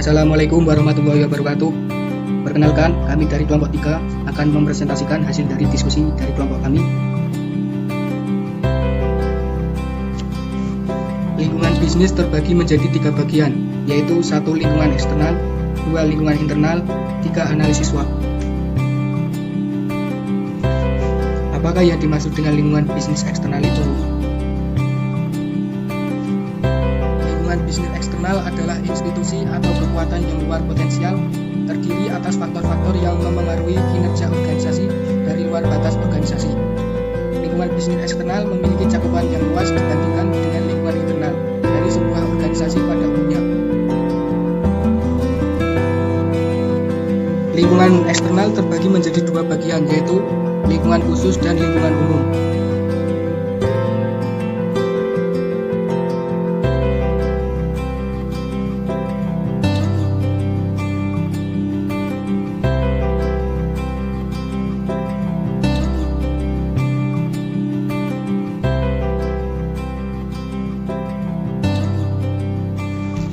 Assalamualaikum warahmatullahi wabarakatuh. Perkenalkan, kami dari kelompok 3 akan mempresentasikan hasil dari diskusi dari kelompok kami. Lingkungan bisnis terbagi menjadi 3 bagian, yaitu 1 lingkungan eksternal, 2 lingkungan internal, 3 analisis SWOT. Apakah yang dimaksud dengan lingkungan bisnis eksternal itu? Lingkungan bisnis eksternal adalah institusi atau kekuatan yang luar potensial, terdiri atas faktor-faktor yang memengaruhi kinerja organisasi dari luar batas organisasi. Lingkungan bisnis eksternal memiliki cakupan yang luas dibandingkan dengan lingkungan internal dari sebuah organisasi pada umumnya. Lingkungan eksternal terbagi menjadi 2 bagian, yaitu lingkungan khusus dan lingkungan umum.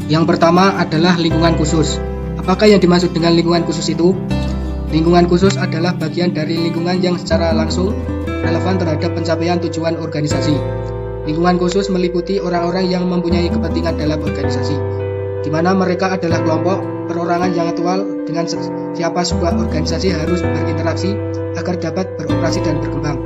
Yang pertama adalah lingkungan khusus. Apakah yang dimaksud dengan lingkungan khusus itu? Lingkungan khusus adalah bagian dari lingkungan yang secara langsung relevan terhadap pencapaian tujuan organisasi. Lingkungan khusus meliputi orang-orang yang mempunyai kepentingan dalam organisasi, di mana mereka adalah kelompok perorangan yang aktual dengan siapa sebuah organisasi harus berinteraksi agar dapat beroperasi dan berkembang.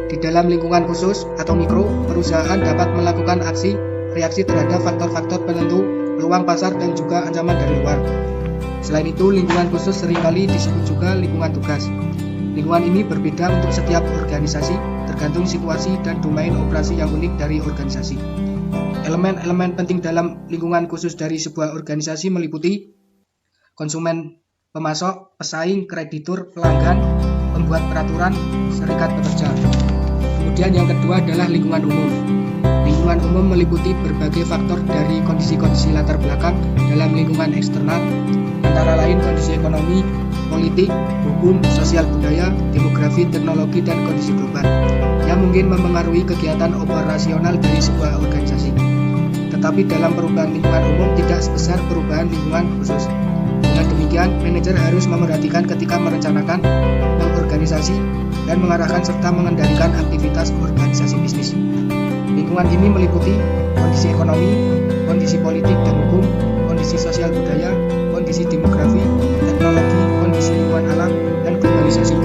Di dalam lingkungan khusus atau mikro, perusahaan dapat melakukan aksi reaksi terhadap faktor-faktor penentu peluang pasar dan juga ancaman dari luar. Selain itu, lingkungan khusus seringkali disebut juga lingkungan tugas. Lingkungan ini berbeda untuk setiap organisasi, tergantung situasi dan domain operasi yang unik dari organisasi. Elemen-elemen penting dalam lingkungan khusus dari sebuah organisasi meliputi konsumen, pemasok, pesaing, kreditur, pelanggan, pembuat peraturan, serikat pekerja. Kemudian yang kedua adalah lingkungan umum. Lingkungan umum meliputi berbagai faktor dari kondisi-kondisi latar belakang dalam lingkungan eksternal, antara lain kondisi ekonomi, politik, hukum, sosial budaya, demografi, teknologi, dan kondisi global, yang mungkin memengaruhi kegiatan operasional dari sebuah organisasi. Tetapi dalam perubahan lingkungan umum tidak sebesar perubahan lingkungan khusus. Dengan demikian, manajer harus memerhatikan ketika merencanakan, mengorganisasi, dan mengarahkan serta mengendalikan aktivitas organisasi bisnis. Lingkungan ini meliputi kondisi ekonomi, kondisi politik dan hukum, kondisi sosial budaya, kondisi demografi, teknologi, kondisi lingkungan alam, dan globalisasi.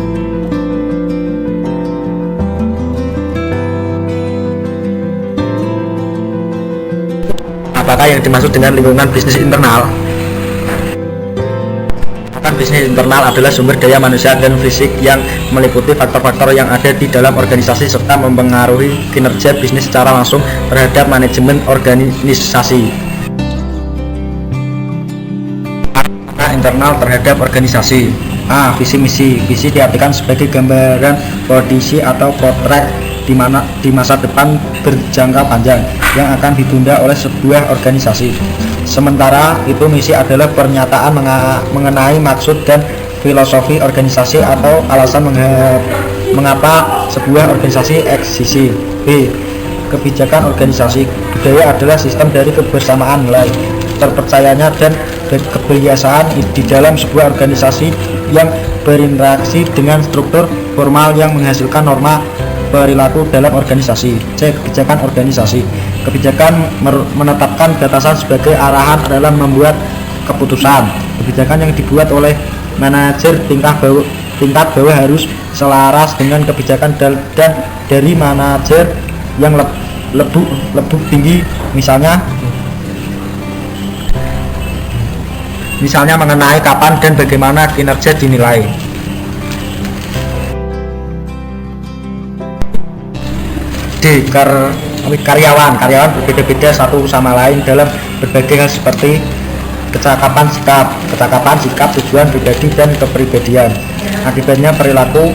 Apakah yang dimaksud dengan lingkungan bisnis internal? Bisnis internal adalah sumber daya manusia dan fisik yang meliputi faktor-faktor yang ada di dalam organisasi serta mempengaruhi kinerja bisnis secara langsung terhadap manajemen organisasi. Internal terhadap organisasi. Visi misi. Visi diartikan sebagai gambaran kondisi atau potret di masa depan berjangka panjang yang akan ditunda oleh sebuah organisasi. Sementara itu misi adalah pernyataan mengenai maksud dan filosofi organisasi atau alasan mengapa sebuah organisasi eksisi. B. Kebijakan organisasi. Budaya adalah sistem dari kebersamaan nilai, terpercayanya dan kebiasaan di dalam sebuah organisasi yang berinteraksi dengan struktur formal yang menghasilkan norma perilaku dalam organisasi. C. Kebijakan organisasi. Kebijakan menetapkan batasan sebagai arahan dalam membuat keputusan. Kebijakan yang dibuat oleh manajer tingkat bawah harus selaras dengan kebijakan dan dari manajer yang lebih tinggi, misalnya mengenai kapan dan bagaimana kinerja dinilai. D. Karyawan berbeda-beda satu sama lain dalam berbagai hal seperti kecakapan sikap, tujuan pribadi dan kepribadian. Akibatnya perilaku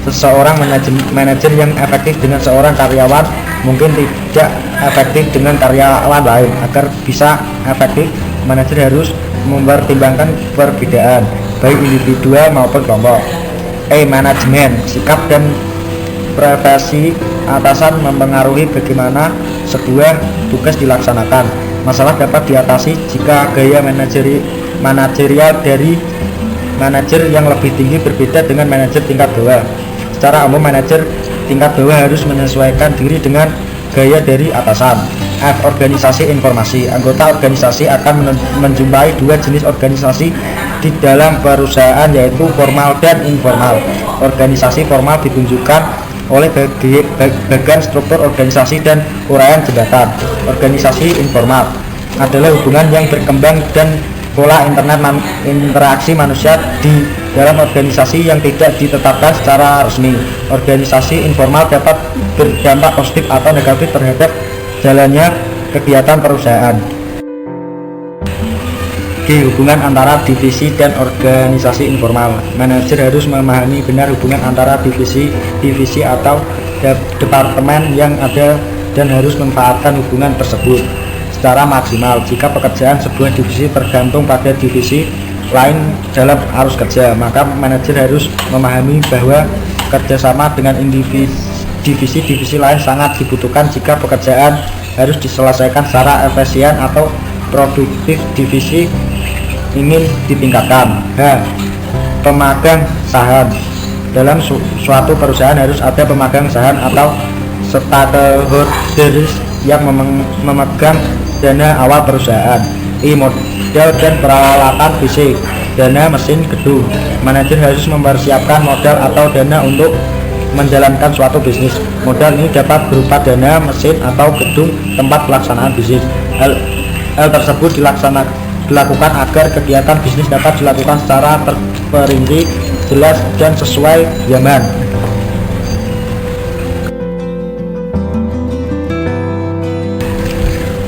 seseorang manajer yang efektif dengan seorang karyawan mungkin tidak efektif dengan karyawan lain. Agar bisa efektif, manajer harus mempertimbangkan perbedaan baik individual maupun kelompok. Manajemen, sikap dan profesi atasan mempengaruhi bagaimana sebuah tugas dilaksanakan. Masalah dapat diatasi jika gaya manajerial dari manajer yang lebih tinggi berbeda dengan manajer tingkat bawah. Secara umum, manajer tingkat bawah harus menyesuaikan diri dengan gaya dari atasan. F. Organisasi informasi. Anggota organisasi akan menjumpai dua jenis organisasi di dalam perusahaan, yaitu formal dan informal. Organisasi formal ditunjukkan oleh bagian struktur organisasi dan uraian jabatan. Organisasi informal adalah hubungan yang berkembang dan pola interaksi manusia di dalam organisasi yang tidak ditetapkan secara resmi. Organisasi informal dapat berdampak positif atau negatif terhadap jalannya kegiatan perusahaan. G. Hubungan antara divisi dan organisasi informal. Manajer harus memahami benar hubungan antara divisi atau departemen yang ada dan harus memanfaatkan hubungan tersebut secara maksimal. Jika pekerjaan sebuah divisi tergantung pada divisi lain dalam arus kerja, maka manajer harus memahami bahwa kerjasama dengan divisi lain sangat dibutuhkan jika pekerjaan harus diselesaikan secara efisien atau produktif divisi ingin ditingkatkan. H. Pemegang saham. Dalam suatu perusahaan harus ada pemegang saham atau stakeholders yang memegang dana awal perusahaan. I. Modal dan peralatan fisik. Dana, mesin, gedung. Manajer harus mempersiapkan modal atau dana untuk menjalankan suatu bisnis. Modal ini dapat berupa dana, mesin, atau gedung tempat pelaksanaan bisnis. Hal tersebut dilakukan agar kegiatan bisnis dapat dilakukan secara terperinci, jelas, dan sesuai zaman.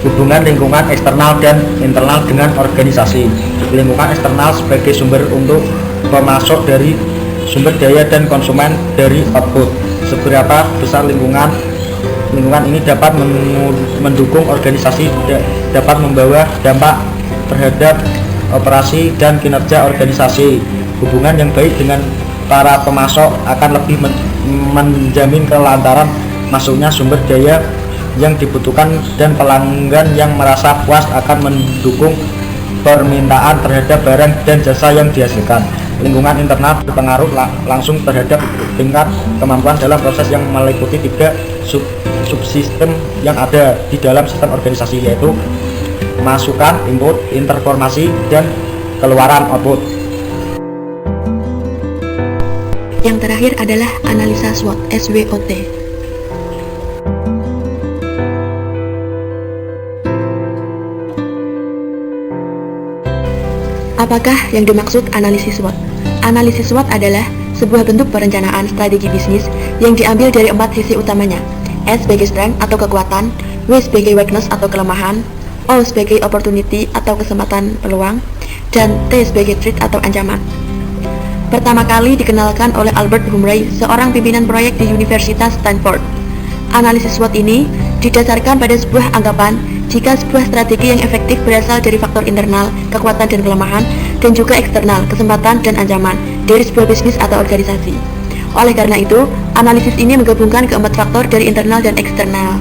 Hubungan lingkungan eksternal dan internal dengan organisasi. Lingkungan eksternal sebagai sumber untuk pemasok dari sumber daya dan konsumen dari output. Seberapa besar lingkungan ini dapat mendukung organisasi, dapat membawa dampak terhadap operasi dan kinerja organisasi. Hubungan yang baik dengan para pemasok akan lebih menjamin kelancaran masuknya sumber daya yang dibutuhkan, dan pelanggan yang merasa puas akan mendukung permintaan terhadap barang dan jasa yang dihasilkan. Lingkungan internal berpengaruh langsung terhadap tingkat kemampuan dalam proses yang meliputi tiga subsistem yang ada di dalam sistem organisasi, yaitu masukan input, informasi, dan keluaran output. Yang terakhir adalah analisa SWOT, SWOT. Apakah yang dimaksud analisis SWOT? Analisis SWOT adalah sebuah bentuk perencanaan strategi bisnis yang diambil dari 4 sisi utamanya. S sebagai strength atau kekuatan, W sebagai weakness atau kelemahan, O sebagai opportunity atau kesempatan peluang, dan T sebagai threat atau ancaman. Pertama kali dikenalkan oleh Albert Humray, seorang pimpinan proyek di Universitas Stanford. Analisis SWOT ini didasarkan pada sebuah anggapan jika sebuah strategi yang efektif berasal dari faktor internal, kekuatan dan kelemahan, dan juga eksternal, kesempatan dan ancaman dari sebuah bisnis atau organisasi. Oleh karena itu, analisis ini menggabungkan keempat faktor dari internal dan eksternal.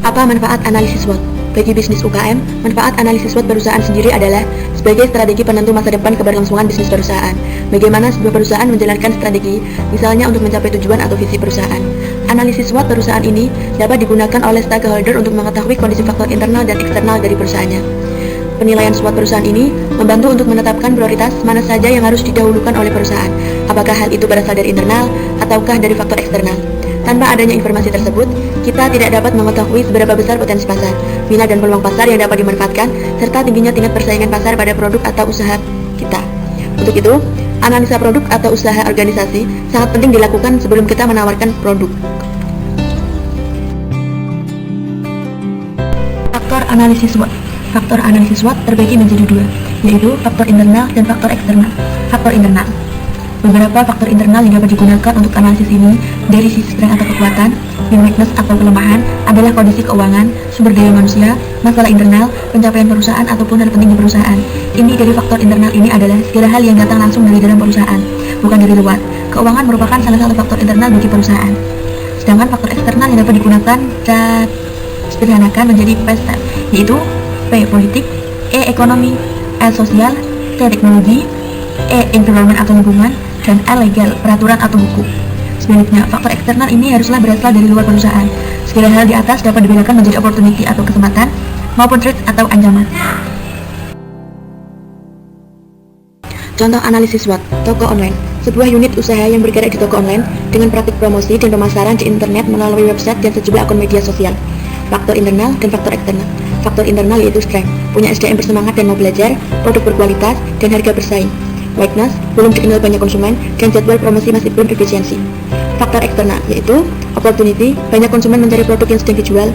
Apa manfaat analisis SWOT? Bagi bisnis UKM, manfaat analisis SWOT perusahaan sendiri adalah sebagai strategi penentu masa depan keberlangsungan bisnis perusahaan. Bagaimana sebuah perusahaan menjalankan strategi, misalnya untuk mencapai tujuan atau visi perusahaan. Analisis SWOT perusahaan ini dapat digunakan oleh stakeholder untuk mengetahui kondisi faktor internal dan eksternal dari perusahaannya. Penilaian SWOT perusahaan ini membantu untuk menetapkan prioritas mana saja yang harus didahulukan oleh perusahaan. Apakah hal itu berasal dari internal ataukah dari faktor eksternal. Tanpa adanya informasi tersebut, kita tidak dapat mengetahui seberapa besar potensi pasar, minat dan peluang pasar yang dapat dimanfaatkan, serta tingginya tingkat persaingan pasar pada produk atau usaha kita. Untuk itu, analisa produk atau usaha organisasi sangat penting dilakukan sebelum kita menawarkan produk. Faktor analisis SWOT. Faktor analisis SWOT terbagi menjadi dua, yaitu faktor internal dan faktor eksternal. Faktor internal. Beberapa faktor internal yang dapat digunakan untuk analisis ini dari sisi strength atau kekuatan, weakness atau kelemahan adalah kondisi keuangan, sumber daya manusia, masalah internal, pencapaian perusahaan ataupun hal penting di perusahaan. Inti dari faktor internal ini adalah segala hal yang datang langsung dari dalam perusahaan, bukan dari luar. Keuangan merupakan salah satu faktor internal bagi perusahaan. Sedangkan faktor eksternal yang dapat digunakan dan sederhanakan menjadi 5 step, yaitu P politik, E. Ekonomi, L. Sosial, T. Teknologi, E. Environment atau lingkungan, dan L. Legal, peraturan atau hukum. Sebaliknya, faktor eksternal ini haruslah berasal dari luar perusahaan. Segala hal di atas dapat dibedakan menjadi opportunity atau kesempatan, maupun threat atau ancaman. Contoh analisis SWOT, toko online. Sebuah unit usaha yang bergerak di toko online dengan praktik promosi dan pemasaran di internet melalui website dan sejumlah akun media sosial. Faktor internal dan faktor eksternal. Faktor internal yaitu strength, punya SDM bersemangat dan mau belajar, produk berkualitas, dan harga bersaing. Weakness, belum dikenal banyak konsumen, dan jadwal promosi masih belum efisiensi. Faktor eksternal yaitu opportunity, banyak konsumen mencari produk yang sedang dijual,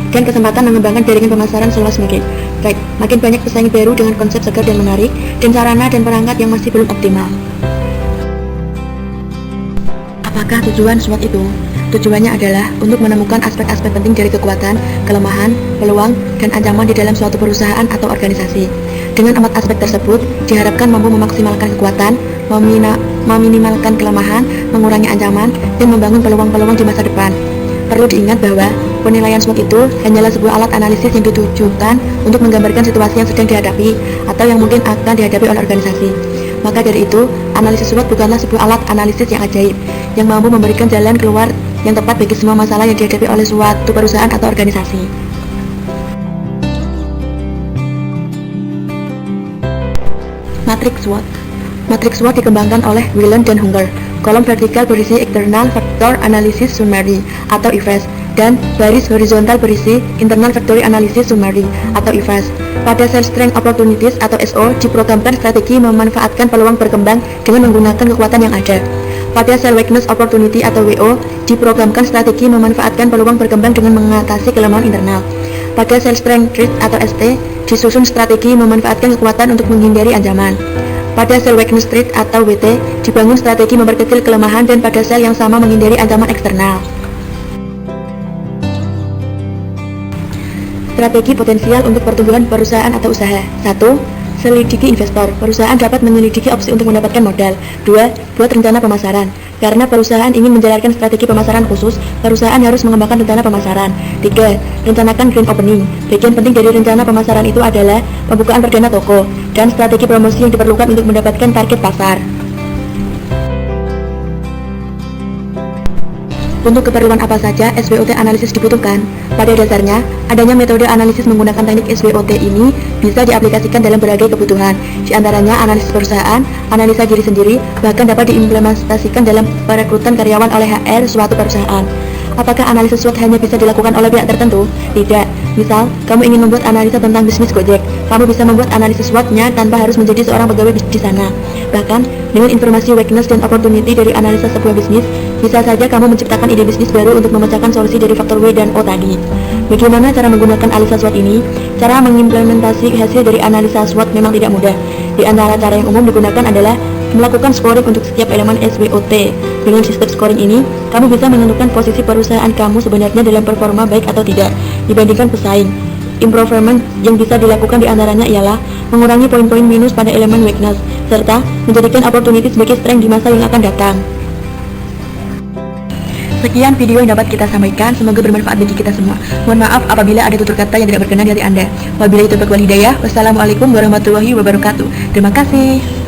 dan kesempatan mengembangkan jaringan pemasaran seluas mungkin. Right, makin banyak pesaing baru dengan konsep segar dan menarik, dan sarana dan perangkat yang masih belum optimal. Apakah tujuan SWOT itu? Tujuannya adalah untuk menemukan aspek-aspek penting dari kekuatan, kelemahan, peluang, dan ancaman di dalam suatu perusahaan atau organisasi. Dengan 4 aspek tersebut, diharapkan mampu memaksimalkan kekuatan, meminimalkan kelemahan, mengurangi ancaman, dan membangun peluang-peluang di masa depan. Perlu diingat bahwa penilaian SWOT itu hanyalah sebuah alat analisis yang ditujukan untuk menggambarkan situasi yang sedang dihadapi atau yang mungkin akan dihadapi oleh organisasi. Maka dari itu, analisis SWOT bukanlah sebuah alat analisis yang ajaib, yang mampu memberikan jalan keluar yang tepat bagi semua masalah yang dihadapi oleh suatu perusahaan atau organisasi. Matriks SWOT. Matriks SWOT dikembangkan oleh Whelan dan Hunger. Kolom vertikal berisi External Factor Analysis Summary atau IFAS, dan baris horizontal berisi Internal Factory Analysis Summary atau IFAS. Pada sel Strength Opportunities atau SO, diprogramkan strategi memanfaatkan peluang berkembang dengan menggunakan kekuatan yang ada. Pada sel Weakness Opportunity atau WO, diprogramkan strategi memanfaatkan peluang berkembang dengan mengatasi kelemahan internal. Pada sel Strength Threat atau ST, disusun strategi memanfaatkan kekuatan untuk menghindari ancaman. Pada sel Weakness Threat atau WT, dibangun strategi memperkecil kelemahan, dan pada sel yang sama menghindari ancaman eksternal. Strategi potensial untuk pertumbuhan perusahaan atau usaha. 1. Selidiki investor. Perusahaan dapat menyelidiki opsi untuk mendapatkan modal. 2. Buat rencana pemasaran. Karena perusahaan ingin menjalankan strategi pemasaran khusus, perusahaan harus mengembangkan rencana pemasaran. 3. Rencanakan grand opening. Bagian penting dari rencana pemasaran itu adalah pembukaan perdana toko dan strategi promosi yang diperlukan untuk mendapatkan target pasar. Untuk keperluan apa saja SWOT analisis dibutuhkan? Pada dasarnya, adanya metode analisis menggunakan teknik SWOT ini bisa diaplikasikan dalam berbagai kebutuhan. Di antaranya analisis perusahaan, analisa diri sendiri, bahkan dapat diimplementasikan dalam perekrutan karyawan oleh HR suatu perusahaan. Apakah analisis SWOT hanya bisa dilakukan oleh pihak tertentu? Tidak. Misal, kamu ingin membuat analisa tentang bisnis Gojek. Kamu bisa membuat analisis SWOT-nya tanpa harus menjadi seorang pegawai di sana. Bahkan, dengan informasi weakness dan opportunity dari analisa sebuah bisnis, bisa saja kamu menciptakan ide bisnis baru untuk memecahkan solusi dari faktor W dan O tadi. Bagaimana cara menggunakan analisa SWOT ini? Cara mengimplementasi hasil dari analisa SWOT memang tidak mudah. Di antara cara yang umum digunakan adalah melakukan scoring untuk setiap elemen SWOT. Dengan sistem scoring ini, kamu bisa menentukan posisi perusahaan kamu sebenarnya dalam performa baik atau tidak dibandingkan pesaing. Improvement yang bisa dilakukan di antaranya ialah mengurangi poin-poin minus pada elemen weakness, serta menjadikan opportunity sebagai strength di masa yang akan datang. Sekian video yang dapat kita sampaikan, semoga bermanfaat bagi kita semua. Mohon maaf apabila ada tutur kata yang tidak berkenan di hati Anda. Wabillahi taufiq wal hidayah. Wassalamualaikum warahmatullahi wabarakatuh. Terima kasih.